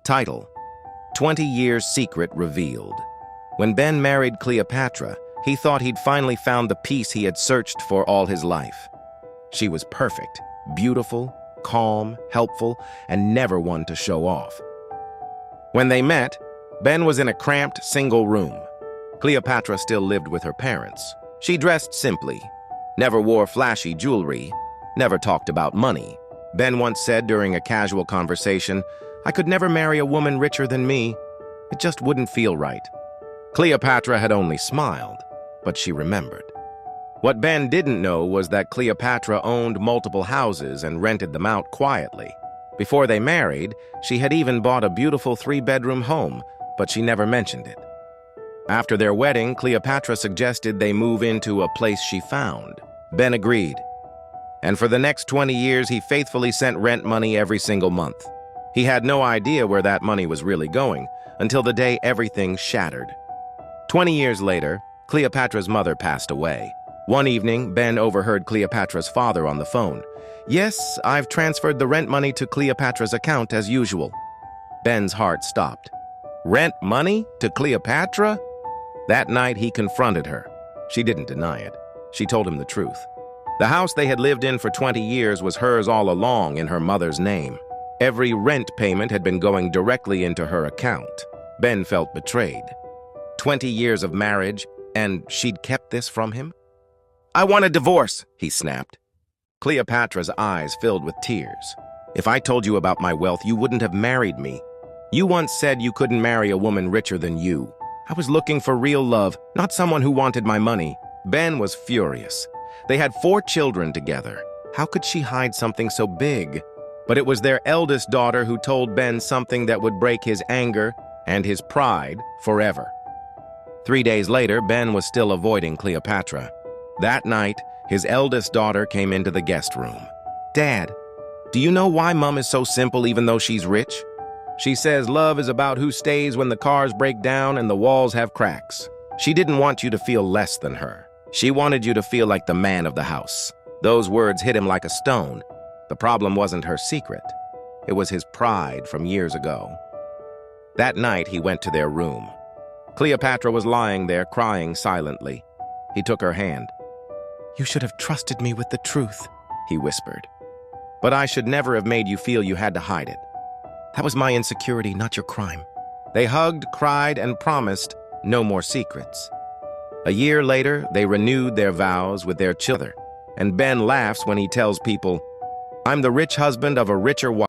Title: 20 Years Secret Revealed. When Ben married Cleopatra, he thought he'd finally found the peace he had searched for all his life. She was perfect, beautiful, calm, helpful, and never one to show off. When they met, Ben was in a cramped, single room. Cleopatra still lived with her parents. She dressed simply, never wore flashy jewelry, never talked about money. Ben once said during a casual conversation, "I could never marry a woman richer than me. It just wouldn't feel right." Cleopatra had only smiled, but she remembered. What Ben didn't know was that Cleopatra owned multiple houses and rented them out quietly. Before they married, she had even bought a beautiful 3-bedroom home, but she never mentioned it. After their wedding, Cleopatra suggested they move into a place she found. Ben agreed. And for the next 20 years, he faithfully sent rent money every single month. He had no idea where that money was really going until the day everything shattered. 20 years later, Cleopatra's mother passed away. One evening, Ben overheard Cleopatra's father on the phone. "Yes, I've transferred the rent money to Cleopatra's account as usual." Ben's heart stopped. Rent money to Cleopatra? That night, he confronted her. She didn't deny it. She told him the truth. The house they had lived in for 20 years was hers all along in her mother's name. Every rent payment had been going directly into her account. Ben felt betrayed. 20 years of marriage, and she'd kept this from him? "I want a divorce," he snapped. Cleopatra's eyes filled with tears. "If I told you about my wealth, you wouldn't have married me. You once said you couldn't marry a woman richer than you. I was looking for real love, not someone who wanted my money." Ben was furious. They had 4 children together. How could she hide something so big? But it was their eldest daughter who told Ben something that would break his anger and his pride forever. 3 days later, Ben was still avoiding Cleopatra. That night, his eldest daughter came into the guest room. "Dad, do you know why Mom is so simple even though she's rich? She says love is about who stays when the cars break down and the walls have cracks. She didn't want you to feel less than her. She wanted you to feel like the man of the house." Those words hit him like a stone. The problem wasn't her secret. It was his pride from years ago. That night, he went to their room. Cleopatra was lying there, crying silently. He took her hand. "You should have trusted me with the truth," he whispered. "But I should never have made you feel you had to hide it. That was my insecurity, not your crime." They hugged, cried, and promised no more secrets. A year later, they renewed their vows with their children. And Ben laughs when he tells people, "I'm the rich husband of a richer wife."